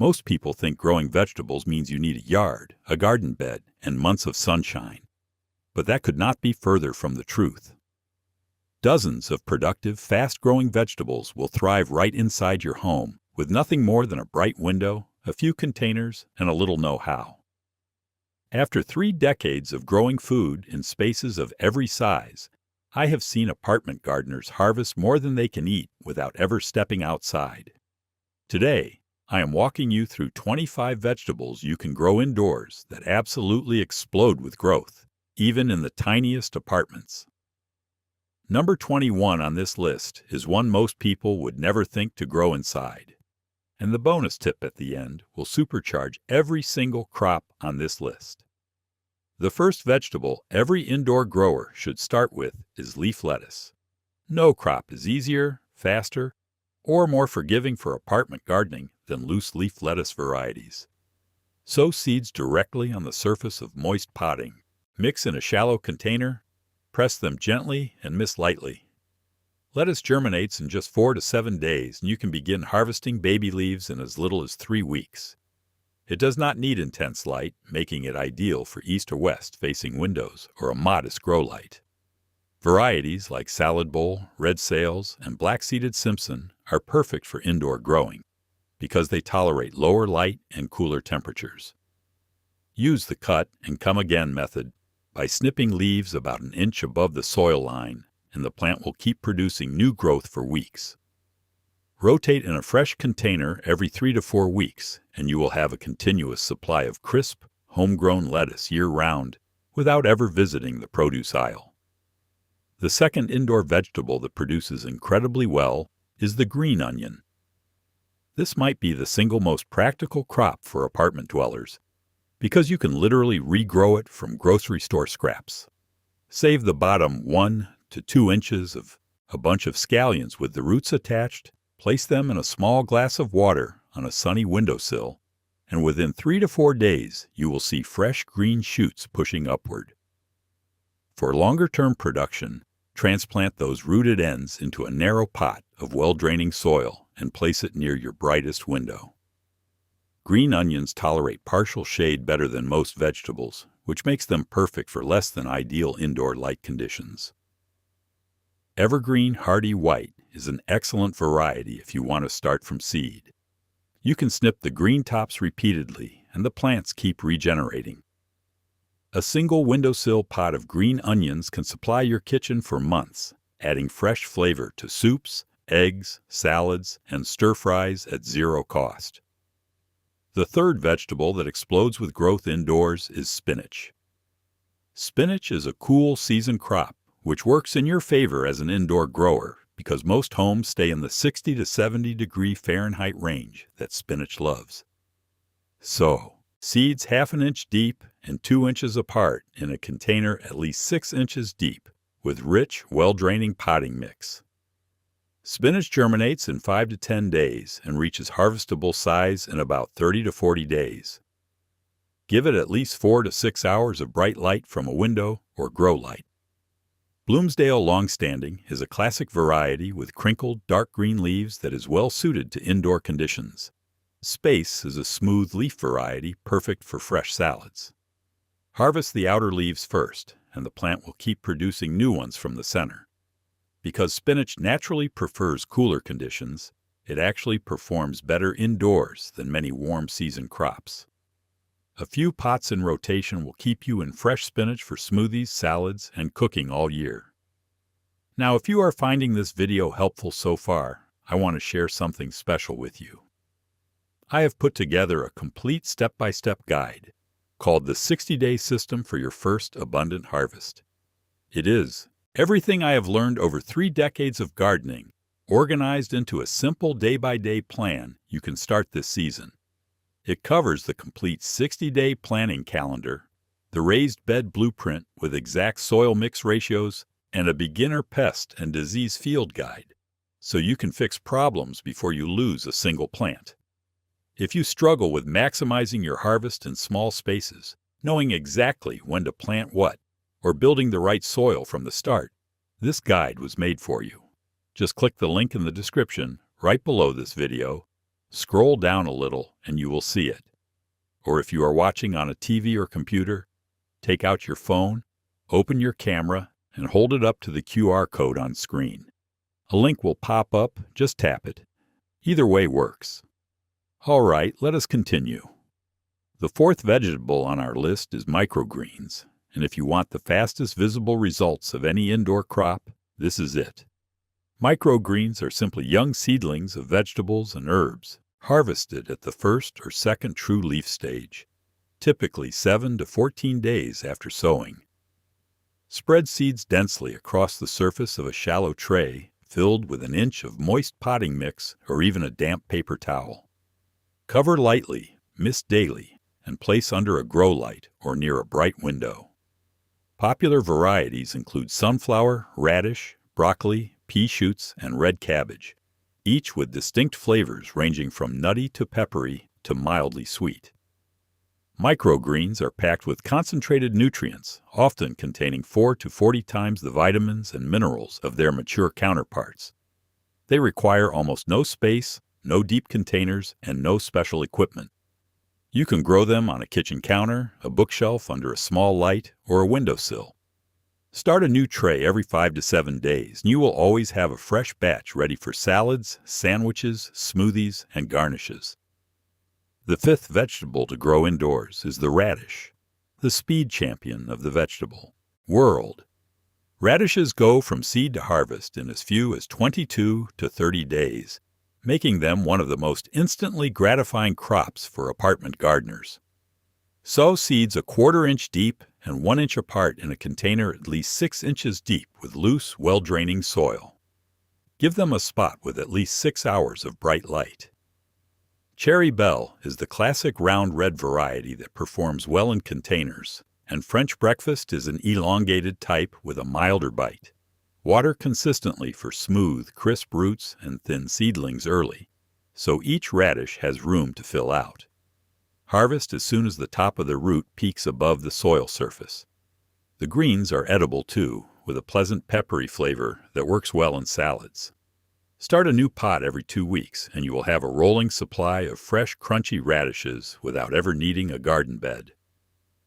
Most people think growing vegetables means you need a yard, a garden bed, and months of sunshine. But that could not be further from the truth. Dozens of productive, fast-growing vegetables will thrive right inside your home with nothing more than a bright window, a few containers, and a little know-how. After 3 decades of growing food in spaces of every size, I have seen apartment gardeners harvest more than they can eat without ever stepping outside. Today, I am walking you through 25 vegetables you can grow indoors that absolutely explode with growth, even in the tiniest apartments. Number 21 on this list is one most people would never think to grow inside. And the bonus tip at the end will supercharge every single crop on this list. The first vegetable every indoor grower should start with is leaf lettuce. No crop is easier, faster, or more forgiving for apartment gardening than loose leaf lettuce varieties. Sow seeds directly on the surface of moist potting. Mix in a shallow container, press them gently and mist lightly. Lettuce germinates in just 4 to 7 days, and you can begin harvesting baby leaves in as little as 3 weeks. It does not need intense light, making it ideal for east or west facing windows or a modest grow light. Varieties like Salad Bowl, Red Sails, and Black-Seeded Simpson are perfect for indoor growing because they tolerate lower light and cooler temperatures. Use the cut and come again method by snipping leaves about an inch above the soil line, and the plant will keep producing new growth for weeks. Rotate in a fresh container every 3 to 4 weeks, and you will have a continuous supply of crisp, homegrown lettuce year-round without ever visiting the produce aisle. The second indoor vegetable that produces incredibly well is the green onion. This might be the single most practical crop for apartment dwellers because you can literally regrow it from grocery store scraps. Save the bottom 1 to 2 inches of a bunch of scallions with the roots attached, place them in a small glass of water on a sunny windowsill, and within 3 to 4 days you will see fresh green shoots pushing upward. For longer-term production, transplant those rooted ends into a narrow pot of well-draining soil and place it near your brightest window. Green onions tolerate partial shade better than most vegetables, which makes them perfect for less than ideal indoor light conditions. Evergreen Hardy White is an excellent variety if you want to start from seed. You can snip the green tops repeatedly, and the plants keep regenerating. A single windowsill pot of green onions can supply your kitchen for months, adding fresh flavor to soups, eggs, salads, and stir-fries at zero cost. The third vegetable that explodes with growth indoors is spinach. Spinach is a cool season crop, which works in your favor as an indoor grower because most homes stay in the 60 to 70 degree Fahrenheit range that spinach loves. So, seeds 1/2 inch deep and 2 inches apart in a container at least 6 inches deep with rich, well-draining potting mix. Spinach germinates in 5 to 10 days and reaches harvestable size in about 30 to 40 days. Give it at least 4 to 6 hours of bright light from a window or grow light. Bloomsdale Longstanding is a classic variety with crinkled, dark green leaves that is well suited to indoor conditions. Space is a smooth leaf variety perfect for fresh salads. Harvest the outer leaves first, and the plant will keep producing new ones from the center. Because spinach naturally prefers cooler conditions, it actually performs better indoors than many warm season crops. A few pots in rotation will keep you in fresh spinach for smoothies, salads, and cooking all year. Now, if you are finding this video helpful so far, I want to share something special with you. I have put together a complete step-by-step guide called the 60-Day System for Your First Abundant Harvest. It is everything I have learned over 3 decades of gardening, organized into a simple day-by-day plan you can start this season. It covers the complete 60-day planning calendar, the raised bed blueprint with exact soil mix ratios, and a beginner pest and disease field guide, so you can fix problems before you lose a single plant. If you struggle with maximizing your harvest in small spaces, knowing exactly when to plant what, or building the right soil from the start, this guide was made for you. Just click the link in the description right below this video, Scroll down a little and you will see it. Or if you are watching on a TV or computer, take out your phone, open your camera, and hold it up to the QR code on screen. A link will pop up, just tap it. Either way works. All right, let us continue. The fourth vegetable on our list is microgreens, and if you want the fastest visible results of any indoor crop, this is it. Microgreens are simply young seedlings of vegetables and herbs, harvested at the first or second true leaf stage, typically 7 to 14 days after sowing. Spread seeds densely across the surface of a shallow tray filled with an inch of moist potting mix or even a damp paper towel. Cover lightly, mist daily, and place under a grow light or near a bright window. Popular varieties include sunflower, radish, broccoli, pea shoots, and red cabbage, each with distinct flavors ranging from nutty to peppery to mildly sweet. Microgreens are packed with concentrated nutrients, often containing 4 to 40 times the vitamins and minerals of their mature counterparts. They require almost no space, no deep containers, and no special equipment. You can grow them on a kitchen counter, a bookshelf under a small light, or a windowsill. Start a new tray every 5 to 7 days, and you will always have a fresh batch ready for salads, sandwiches, smoothies, and garnishes. The fifth vegetable to grow indoors is the radish, the speed champion of the vegetable world. Radishes go from seed to harvest in as few as 22 to 30 days, making them one of the most instantly gratifying crops for apartment gardeners. Sow seeds a 1/4 inch deep and 1 inch apart in a container at least 6 inches deep with loose, well-draining soil. Give them a spot with at least 6 hours of bright light. Cherry Belle is the classic round red variety that performs well in containers, and French breakfast is an elongated type with a milder bite. Water consistently for smooth, crisp roots and thin seedlings early, so each radish has room to fill out. Harvest as soon as the top of the root peaks above the soil surface. The greens are edible too, with a pleasant peppery flavor that works well in salads. Start a new pot every 2 weeks, and you will have a rolling supply of fresh, crunchy radishes without ever needing a garden bed.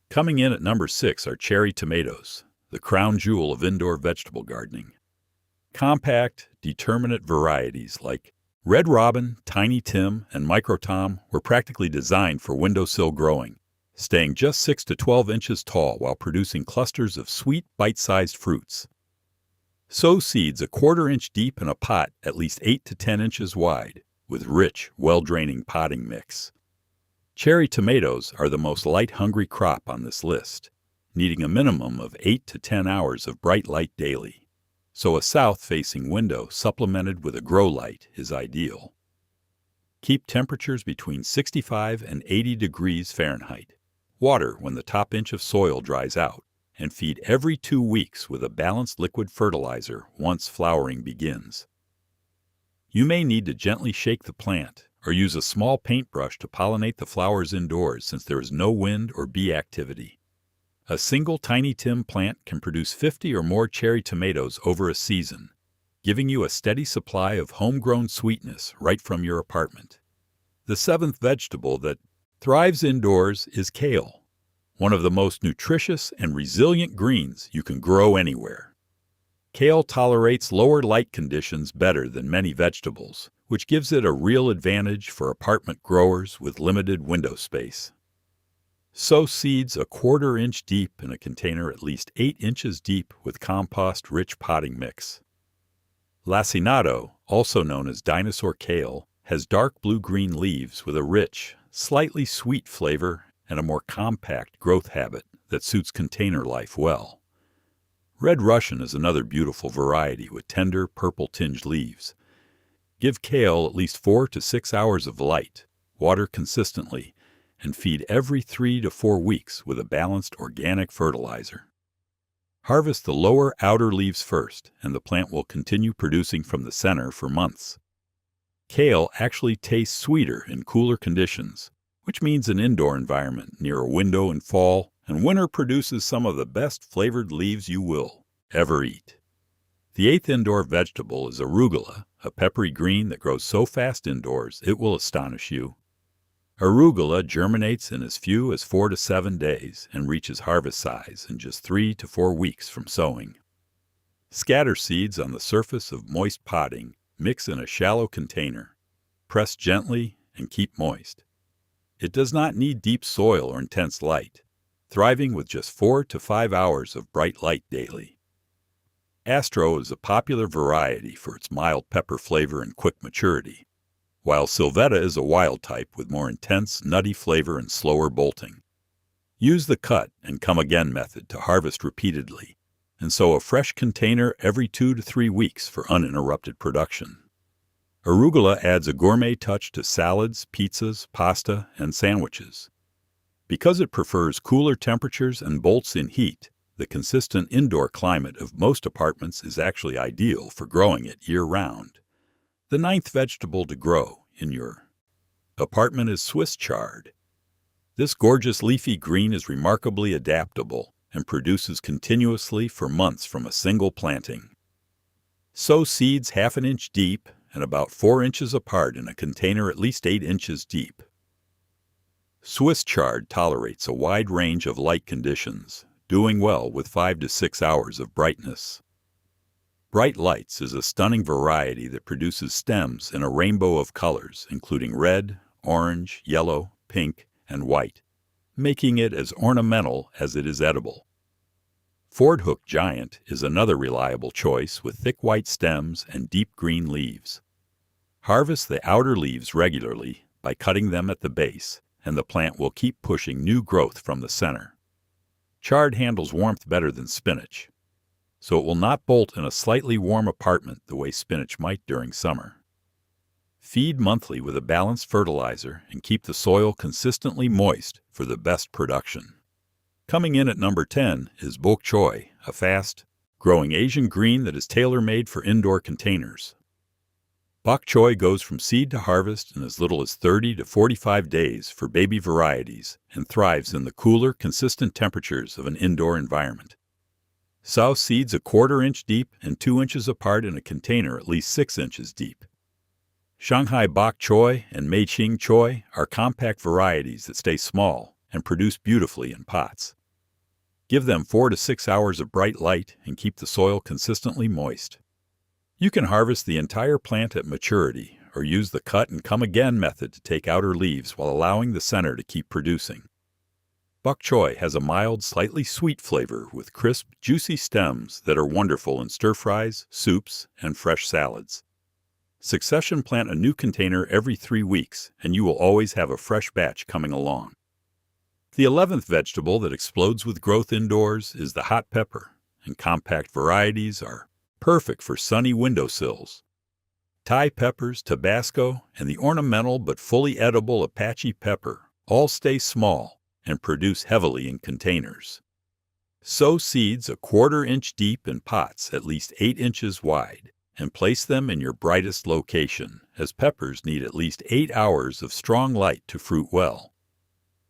Coming in at number 6 are cherry tomatoes, the crown jewel of indoor vegetable gardening. Compact, determinate varieties like Red Robin, Tiny Tim, and Micro Tom were practically designed for windowsill growing, staying just 6 to 12 inches tall while producing clusters of sweet, bite-sized fruits. Sow seeds a 1/4 inch deep in a pot at least 8 to 10 inches wide, with rich, well-draining potting mix. Cherry tomatoes are the most light-hungry crop on this list, needing a minimum of 8 to 10 hours of bright light daily, so a south-facing window supplemented with a grow light is ideal. Keep temperatures between 65 and 80 degrees Fahrenheit. Water when the top inch of soil dries out, and feed every 2 weeks with a balanced liquid fertilizer once flowering begins. You may need to gently shake the plant or use a small paintbrush to pollinate the flowers indoors since there is no wind or bee activity. A single Tiny Tim plant can produce 50 or more cherry tomatoes over a season, giving you a steady supply of homegrown sweetness right from your apartment. The seventh vegetable that thrives indoors is kale, one of the most nutritious and resilient greens you can grow anywhere. Kale tolerates lower light conditions better than many vegetables, which gives it a real advantage for apartment growers with limited window space. Sow seeds a 1/4 inch deep in a container at least 8 inches deep with compost-rich potting mix. Lacinato, also known as dinosaur kale, has dark blue-green leaves with a rich, slightly sweet flavor and a more compact growth habit that suits container life well. Red Russian is another beautiful variety with tender purple-tinged leaves. Give kale at least 4 to 6 hours of light, water consistently, and feed every 3 to 4 weeks with a balanced organic fertilizer. Harvest the lower outer leaves first, and the plant will continue producing from the center for months. Kale actually tastes sweeter in cooler conditions, which means an indoor environment near a window in fall, and winter produces some of the best flavored leaves you will ever eat. The eighth indoor vegetable is arugula, a peppery green that grows so fast indoors it will astonish you. Arugula germinates in as few as 4 to 7 days and reaches harvest size in just 3 to 4 weeks from sowing. Scatter seeds on the surface of moist potting, mix in a shallow container. Press gently and keep moist. It does not need deep soil or intense light, thriving with just 4 to 5 hours of bright light daily. Astro is a popular variety for its mild pepper flavor and quick maturity, while Sylvetta is a wild type with more intense, nutty flavor and slower bolting. Use the cut and come again method to harvest repeatedly, and sow a fresh container every 2 to 3 weeks for uninterrupted production. Arugula adds a gourmet touch to salads, pizzas, pasta, and sandwiches. Because it prefers cooler temperatures and bolts in heat, the consistent indoor climate of most apartments is actually ideal for growing it year-round. The 9th vegetable to grow in your apartment is Swiss chard. This gorgeous leafy green is remarkably adaptable and produces continuously for months from a single planting. Sow seeds 1/2 inch deep and about 4 inches apart in a container at least 8 inches deep. Swiss chard tolerates a wide range of light conditions, doing well with 5 to 6 hours of brightness. Bright Lights is a stunning variety that produces stems in a rainbow of colors, including red, orange, yellow, pink, and white, making it as ornamental as it is edible. Ford Hook Giant is another reliable choice with thick white stems and deep green leaves. Harvest the outer leaves regularly by cutting them at the base, and the plant will keep pushing new growth from the center. Chard handles warmth better than spinach, so it will not bolt in a slightly warm apartment the way spinach might during summer. Feed monthly with a balanced fertilizer and keep the soil consistently moist for the best production. Coming in at number 10 is bok choy, a fast, growing Asian green that is tailor-made for indoor containers. Bok choy goes from seed to harvest in as little as 30 to 45 days for baby varieties and thrives in the cooler, consistent temperatures of an indoor environment. Sow seeds 1/4 inch deep and 2 inches apart in a container at least 6 inches deep. Shanghai bok choy and Meiqing choy are compact varieties that stay small and produce beautifully in pots. Give them 4 to 6 hours of bright light and keep the soil consistently moist. You can harvest the entire plant at maturity or use the cut and come again method to take outer leaves while allowing the center to keep producing. Bok choy has a mild, slightly sweet flavor with crisp, juicy stems that are wonderful in stir-fries, soups, and fresh salads. Succession plant a new container every 3 weeks, and you will always have a fresh batch coming along. The 11th vegetable that explodes with growth indoors is the hot pepper, and compact varieties are perfect for sunny windowsills. Thai peppers, Tabasco, and the ornamental but fully edible Apache pepper all stay small and produce heavily in containers. Sow seeds 1/4 inch deep in pots at least 8 inches wide and place them in your brightest location, as peppers need at least 8 hours of strong light to fruit well.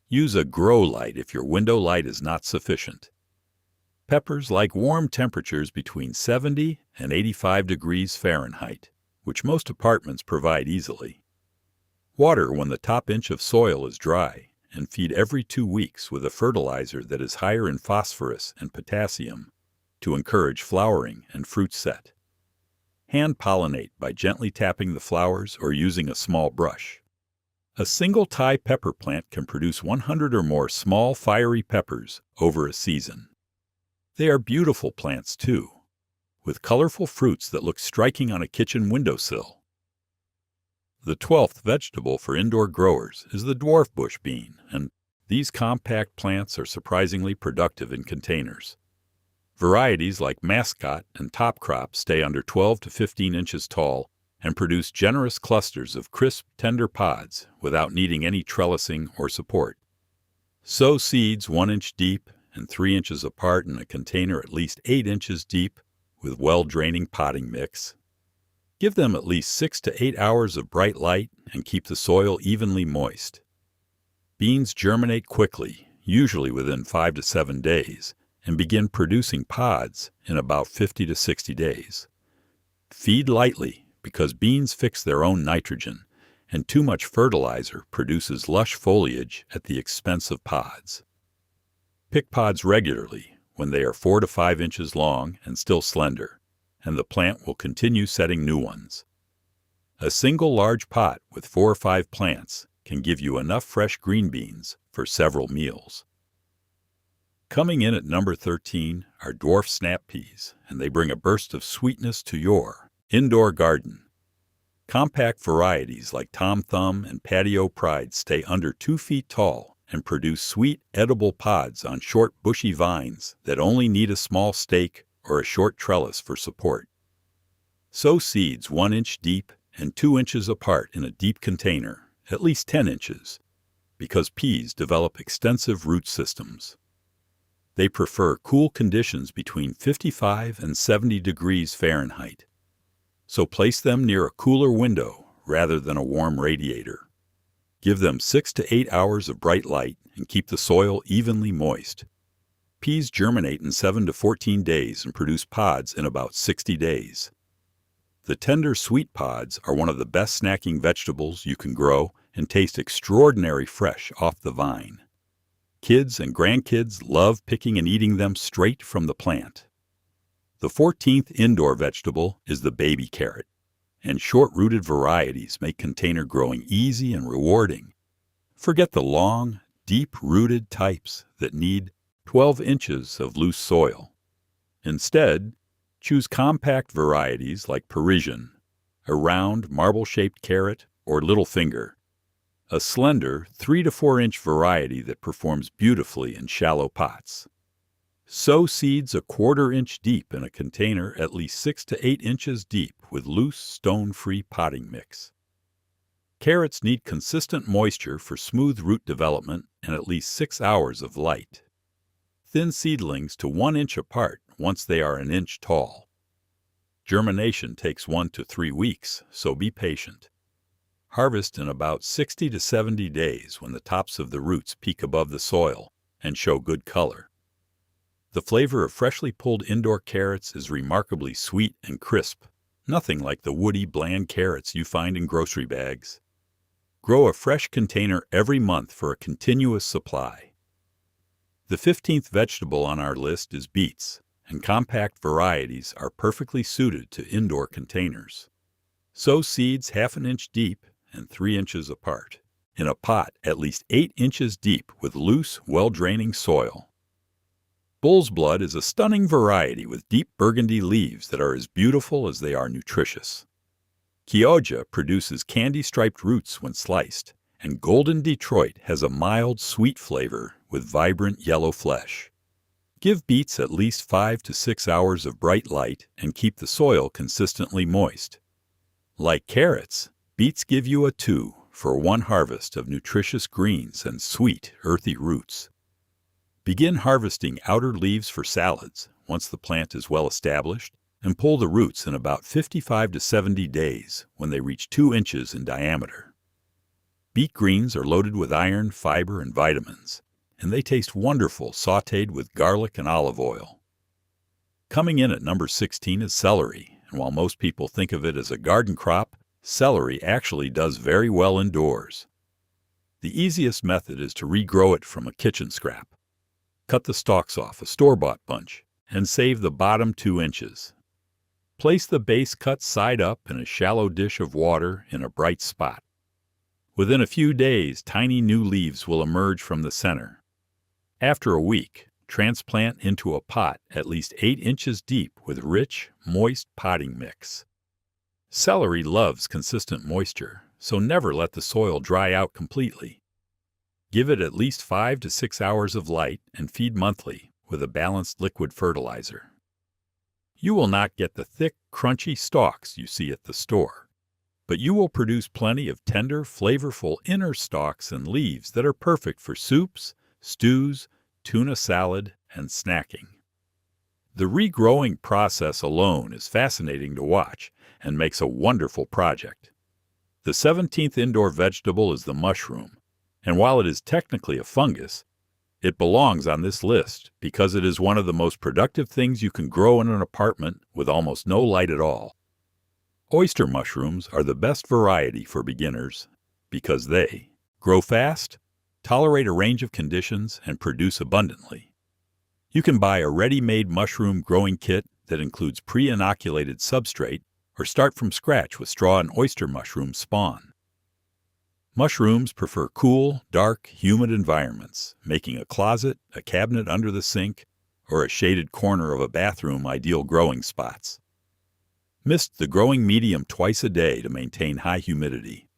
Use a grow light if your window light is not sufficient. Peppers like warm temperatures between 70 and 85 degrees Fahrenheit, which most apartments provide easily. Water when the top inch of soil is dry, and feed every 2 weeks with a fertilizer that is higher in phosphorus and potassium to encourage flowering and fruit set. Hand pollinate by gently tapping the flowers or using a small brush. A single Thai pepper plant can produce 100 or more small fiery peppers over a season. They are beautiful plants too, with colorful fruits that look striking on a kitchen windowsill. The 12th vegetable for indoor growers is the dwarf bush bean, and these compact plants are surprisingly productive in containers. Varieties like Mascot and Top Crop stay under 12 to 15 inches tall and produce generous clusters of crisp, tender pods without needing any trellising or support. Sow seeds 1 inch deep and 3 inches apart in a container at least 8 inches deep with well-draining potting mix. Give them at least 6 to 8 hours of bright light and keep the soil evenly moist. Beans germinate quickly, usually within 5 to 7 days, and begin producing pods in about 50 to 60 days. Feed lightly, because beans fix their own nitrogen, and too much fertilizer produces lush foliage at the expense of pods. Pick pods regularly when they are 4 to 5 inches long and still slender, and the plant will continue setting new ones. A single large pot with 4 or 5 plants can give you enough fresh green beans for several meals. Coming in at number 13 are dwarf snap peas, and they bring a burst of sweetness to your indoor garden. Compact varieties like Tom Thumb and Patio Pride stay under 2 feet tall and produce sweet, edible pods on short, bushy vines that only need a small stake or a short trellis for support. Sow seeds 1 inch deep and 2 inches apart in a deep container, at least 10 inches, because peas develop extensive root systems. They prefer cool conditions between 55 and 70 degrees Fahrenheit. So place them near a cooler window rather than a warm radiator. Give them 6 to 8 hours of bright light and keep the soil evenly moist. Peas germinate in 7 to 14 days and produce pods in about 60 days. The tender sweet pods are one of the best snacking vegetables you can grow and taste extraordinary fresh off the vine. Kids and grandkids love picking and eating them straight from the plant. The 14th indoor vegetable is the baby carrot, and short-rooted varieties make container growing easy and rewarding. Forget the long, deep-rooted types that need 12 inches of loose soil. Instead, choose compact varieties like Parisian, a round, marble-shaped carrot, or little finger, a slender 3 to 4 inch variety that performs beautifully in shallow pots. Sow seeds 1/4 inch deep in a container at least 6 to 8 inches deep with loose, stone-free potting mix. Carrots need consistent moisture for smooth root development and at least 6 hours of light. Thin seedlings to 1 inch apart once they are 1 inch tall. Germination takes 1 to 3 weeks, so be patient. Harvest in about 60 to 70 days when the tops of the roots peak above the soil and show good color. The flavor of freshly pulled indoor carrots is remarkably sweet and crisp, nothing like the woody, bland carrots you find in grocery bags. Grow a fresh container every month for a continuous supply. The 15th vegetable on our list is beets, and compact varieties are perfectly suited to indoor containers. Sow seeds 1/2 inch deep and 3 inches apart, in a pot at least 8 inches deep with loose, well-draining soil. Bull's blood is a stunning variety with deep burgundy leaves that are as beautiful as they are nutritious. Chioggia produces candy-striped roots when sliced, and Golden Detroit has a mild, sweet flavor with vibrant yellow flesh. Give beets at least 5 to 6 hours of bright light and keep the soil consistently moist. Like carrots, beets give you a 2 for 1 harvest of nutritious greens and sweet, earthy roots. Begin harvesting outer leaves for salads once the plant is well established, and pull the roots in about 55 to 70 days when they reach 2 inches in diameter. Beet greens are loaded with iron, fiber, and vitamins, and they taste wonderful sautéed with garlic and olive oil. Coming in at number 16 is celery, and while most people think of it as a garden crop, celery actually does very well indoors. The easiest method is to regrow it from a kitchen scrap. Cut the stalks off a store-bought bunch and save the bottom 2 inches. Place the base cut side up in a shallow dish of water in a bright spot. Within a few days, tiny new leaves will emerge from the center. After a week, transplant into a pot at least 8 inches deep with rich, moist potting mix. Celery loves consistent moisture, so never let the soil dry out completely. Give it at least 5 to 6 hours of light and feed monthly with a balanced liquid fertilizer. You will not get the thick, crunchy stalks you see at the store, but you will produce plenty of tender, flavorful inner stalks and leaves that are perfect for soups, stews, tuna salad, and snacking. The regrowing process alone is fascinating to watch and makes a wonderful project. The 17th indoor vegetable is the mushroom, and while it is technically a fungus, it belongs on this list because it is one of the most productive things you can grow in an apartment with almost no light at all. Oyster mushrooms are the best variety for beginners because they grow fast, tolerate a range of conditions, and produce abundantly. You can buy a ready-made mushroom growing kit that includes pre-inoculated substrate or start from scratch with straw and oyster mushroom spawn. Mushrooms prefer cool, dark, humid environments, making a closet, a cabinet under the sink, or a shaded corner of a bathroom ideal growing spots. Mist the growing medium twice a day to maintain high humidity.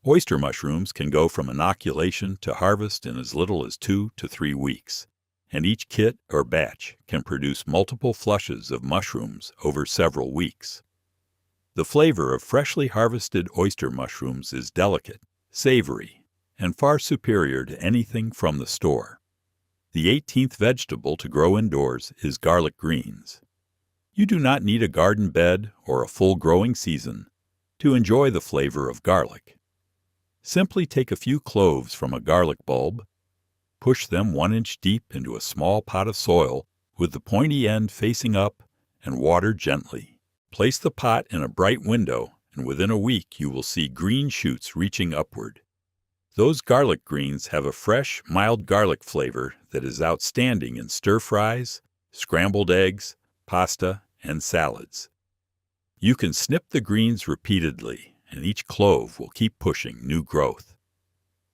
Oyster mushrooms can go from inoculation to harvest in as little as 2 to 3 weeks, and each kit or batch can produce multiple flushes of mushrooms over several weeks. The flavor of freshly harvested oyster mushrooms is delicate, savory, and far superior to anything from the store. The 18th vegetable to grow indoors is garlic greens. You do not need a garden bed or a full growing season to enjoy the flavor of garlic. Simply take a few cloves from a garlic bulb, push them 1 inch deep into a small pot of soil with the pointy end facing up, and water gently. Place the pot in a bright window, and within a week you will see green shoots reaching upward. Those garlic greens have a fresh, mild garlic flavor that is outstanding in stir-fries, scrambled eggs, pasta, and salads. You can snip the greens repeatedly, and each clove will keep pushing new growth.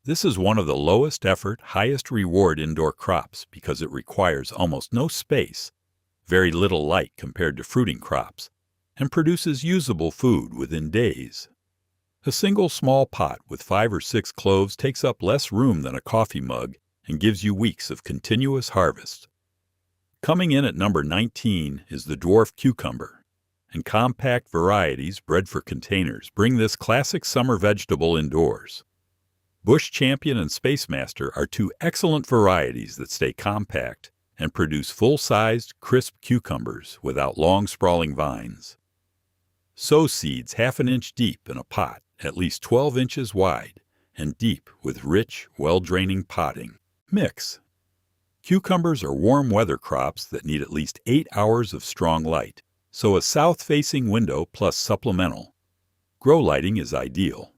This is one of the lowest effort, highest reward indoor crops because it requires almost no space, very little light compared to fruiting crops, and produces usable food within days. A single small pot with 5 or 6 cloves takes up less room than a coffee mug and gives you weeks of continuous harvest. Coming in at number 19 is the dwarf cucumber, and compact varieties bred for containers bring this classic summer vegetable indoors. Bush Champion and Space Master are 2 excellent varieties that stay compact and produce full-sized, crisp cucumbers without long, sprawling vines. Sow seeds 1/2 inch deep in a pot, at least 12 inches wide, and deep with rich, well-draining potting. Mix. Cucumbers are warm weather crops that need at least 8 hours of strong light, so a south-facing window plus supplemental grow lighting is ideal.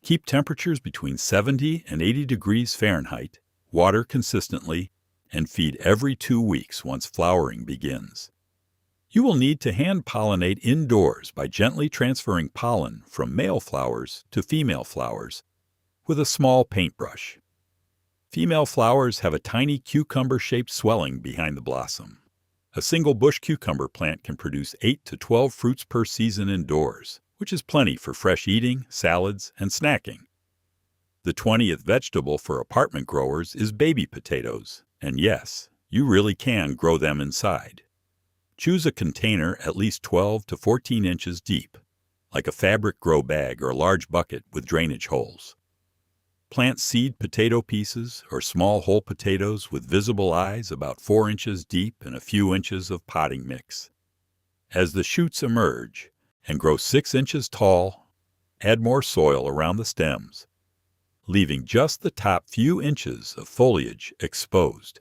Keep temperatures between 70 and 80 degrees Fahrenheit, water consistently, and feed every 2 weeks once flowering begins. You will need to hand pollinate indoors by gently transferring pollen from male flowers to female flowers with a small paintbrush. Female flowers have a tiny cucumber-shaped swelling behind the blossom. A single bush cucumber plant can produce 8 to 12 fruits per season indoors, which is plenty for fresh eating, salads, and snacking. The 20th vegetable for apartment growers is baby potatoes, and yes, you really can grow them inside. Choose a container at least 12 to 14 inches deep, like a fabric grow bag or a large bucket with drainage holes. Plant seed potato pieces or small whole potatoes with visible eyes about 4 inches deep in a few inches of potting mix. As the shoots emerge and grow 6 inches tall, add more soil around the stems, leaving just the top few inches of foliage exposed.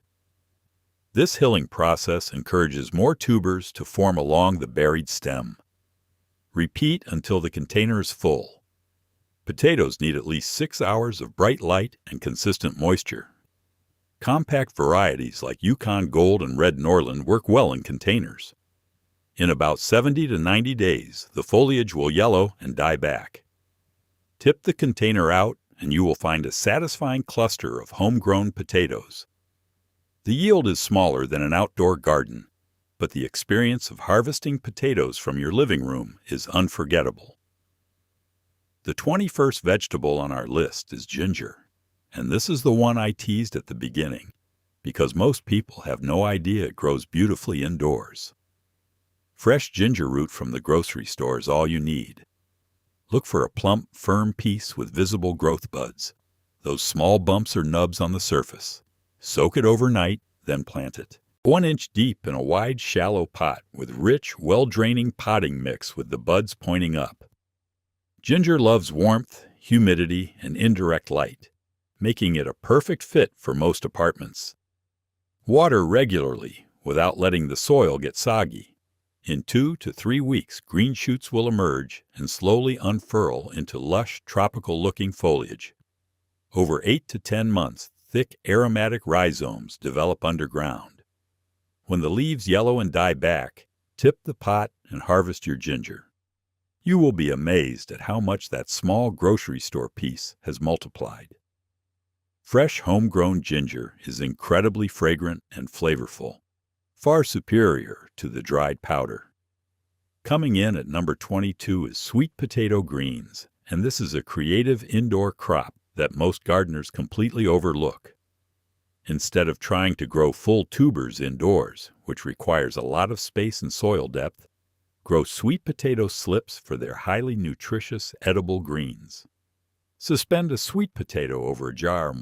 This hilling process encourages more tubers to form along the buried stem. Repeat until the container is full. Potatoes need at least 6 hours of bright light and consistent moisture. Compact varieties like Yukon Gold and Red Norland work well in containers. In about 70 to 90 days, the foliage will yellow and die back. Tip the container out and you will find a satisfying cluster of homegrown potatoes. The yield is smaller than an outdoor garden, but the experience of harvesting potatoes from your living room is unforgettable. The 21st vegetable on our list is ginger, and this is the one I teased at the beginning, because most people have no idea it grows beautifully indoors. Fresh ginger root from the grocery store is all you need. Look for a plump, firm piece with visible growth buds, those small bumps or nubs on the surface. Soak it overnight, then plant it. 1 inch deep in a wide, shallow pot with rich, well-draining potting mix with the buds pointing up. Ginger loves warmth, humidity, and indirect light, making it a perfect fit for most apartments. Water regularly without letting the soil get soggy. In 2 to 3 weeks, green shoots will emerge and slowly unfurl into lush, tropical-looking foliage. Over 8 to 10 months, thick, aromatic rhizomes develop underground. When the leaves yellow and die back, tip the pot and harvest your ginger. You will be amazed at how much that small grocery store piece has multiplied. Fresh homegrown ginger is incredibly fragrant and flavorful, far superior to the dried powder. Coming in at number 22 is sweet potato greens, and this is a creative indoor crop that most gardeners completely overlook. Instead of trying to grow full tubers indoors, which requires a lot of space and soil depth, grow sweet potato slips for their highly nutritious edible greens. Suspend a sweet potato over a jar.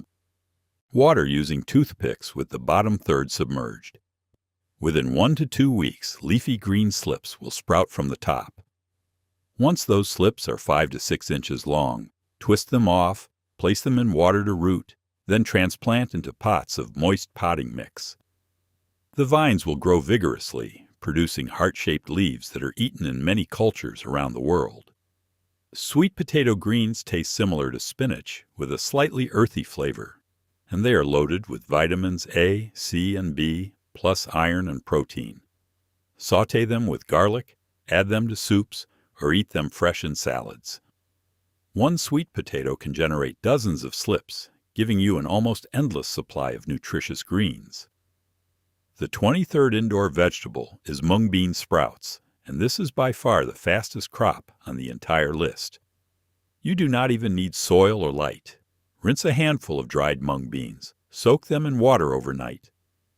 Water using toothpicks with the bottom third submerged. Within 1 to 2 weeks, leafy green slips will sprout from the top. Once those slips are 5 to 6 inches long, twist them off, place them in water to root, then transplant into pots of moist potting mix. The vines will grow vigorously, producing heart-shaped leaves that are eaten in many cultures around the world. Sweet potato greens taste similar to spinach with a slightly earthy flavor, and they are loaded with vitamins A, C, and B, plus iron and protein. Sauté them with garlic, add them to soups, or eat them fresh in salads. One sweet potato can generate dozens of slips, giving you an almost endless supply of nutritious greens. The 23rd indoor vegetable is mung bean sprouts, and this is by far the fastest crop on the entire list. You do not even need soil or light. Rinse a handful of dried mung beans, soak them in water overnight,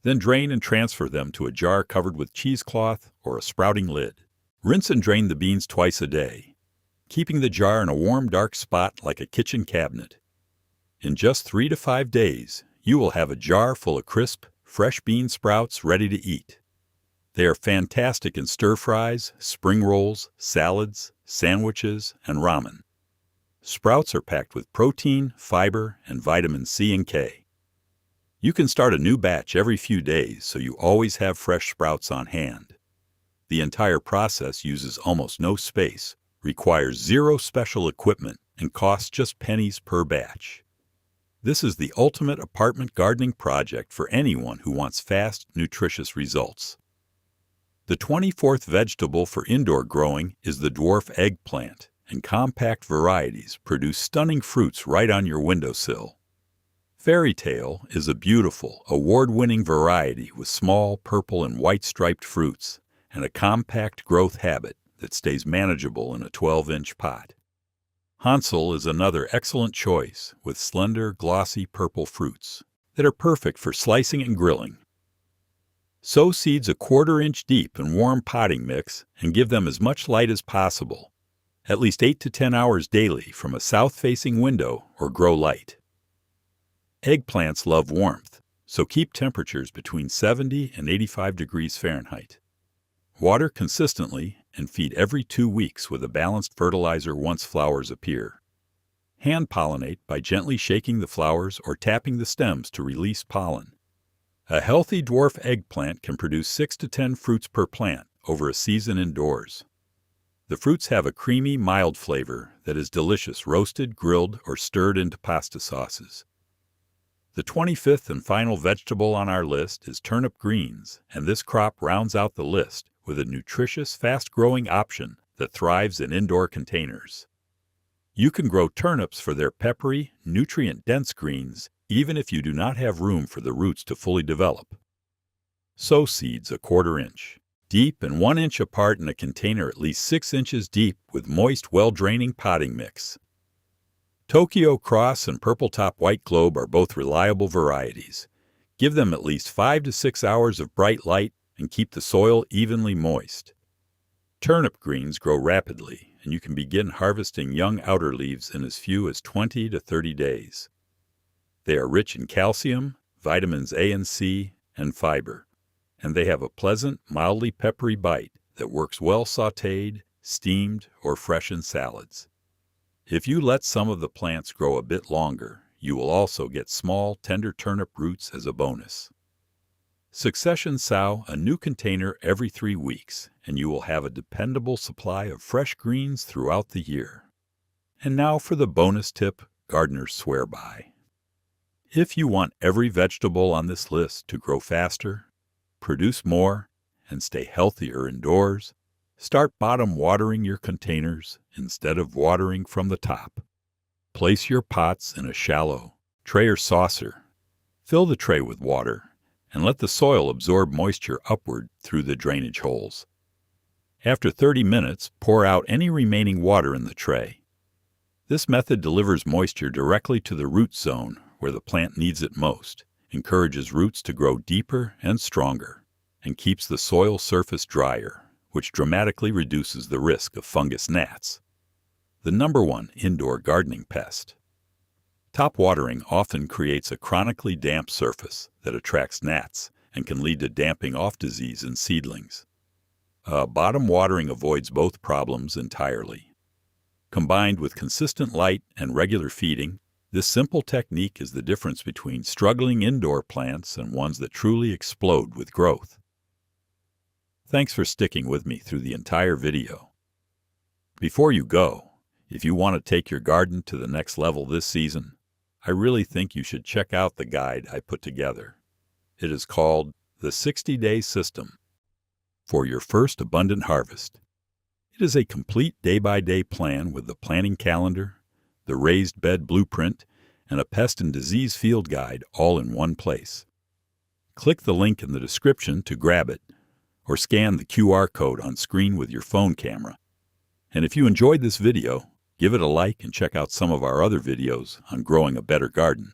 then drain and transfer them to a jar covered with cheesecloth or a sprouting lid. Rinse and drain the beans twice a day, keeping the jar in a warm, dark spot like a kitchen cabinet. In just 3 to 5 days, you will have a jar full of crisp, fresh bean sprouts ready to eat. They are fantastic in stir-fries, spring rolls, salads, sandwiches, and ramen. Sprouts are packed with protein, fiber, and vitamin C and K. You can start a new batch every few days so you always have fresh sprouts on hand. The entire process uses almost no space, requires zero special equipment, and costs just pennies per batch. This is the ultimate apartment gardening project for anyone who wants fast, nutritious results. The 24th vegetable for indoor growing is the dwarf eggplant, and compact varieties produce stunning fruits right on your windowsill. Fairy Tale is a beautiful, award-winning variety with small purple and white striped fruits and a compact growth habit that stays manageable in a 12-inch pot. Hansel is another excellent choice with slender, glossy purple fruits that are perfect for slicing and grilling. Sow seeds a 1/4 inch deep in warm potting mix and give them as much light as possible, at least 8 to 10 hours daily from a south-facing window or grow light. Eggplants love warmth, so keep temperatures between 70 and 85 degrees Fahrenheit. Water consistently and feed every 2 weeks with a balanced fertilizer once flowers appear. Hand pollinate by gently shaking the flowers or tapping the stems to release pollen. A healthy dwarf eggplant can produce 6 to 10 fruits per plant over a season indoors. The fruits have a creamy, mild flavor that is delicious roasted, grilled, or stirred into pasta sauces. The 25th and final vegetable on our list is turnip greens, and this crop rounds out the list with a nutritious, fast-growing option that thrives in indoor containers. You can grow turnips for their peppery, nutrient-dense greens, even if you do not have room for the roots to fully develop. Sow seeds a 1/4 inch deep and 1 inch apart in a container at least 6 inches deep with moist, well-draining potting mix. Tokyo Cross and Purple Top White Globe are both reliable varieties. Give them at least 5 to 6 hours of bright light and keep the soil evenly moist. Turnip greens grow rapidly, and you can begin harvesting young outer leaves in as few as 20 to 30 days. They are rich in calcium, vitamins A and C, and fiber, and they have a pleasant, mildly peppery bite that works well sautéed, steamed, or fresh in salads. If you let some of the plants grow a bit longer, you will also get small, tender turnip roots as a bonus. Succession sow a new container every 3 weeks, and you will have a dependable supply of fresh greens throughout the year. And now for the bonus tip gardeners swear by. If you want every vegetable on this list to grow faster, produce more, and stay healthier indoors, start bottom watering your containers instead of watering from the top. Place your pots in a shallow tray or saucer. Fill the tray with water and let the soil absorb moisture upward through the drainage holes. After 30 minutes, pour out any remaining water in the tray. This method delivers moisture directly to the root zone where the plant needs it most, encourages roots to grow deeper and stronger, and keeps the soil surface drier, which dramatically reduces the risk of fungus gnats, the #1 indoor gardening pest. Top watering often creates a chronically damp surface that attracts gnats and can lead to damping off disease in seedlings. Bottom watering avoids both problems entirely. Combined with consistent light and regular feeding, this simple technique is the difference between struggling indoor plants and ones that truly explode with growth. Thanks for sticking with me through the entire video. Before you go, if you want to take your garden to the next level this season, I really think you should check out the guide I put together. It is called the 60-Day System for your first abundant harvest. It is a complete day-by-day plan with the planting calendar, the raised bed blueprint, and a pest and disease field guide all in one place. Click the link in the description to grab it, or scan the QR code on screen with your phone camera. And if you enjoyed this video, give it a like and check out some of our other videos on growing a better garden.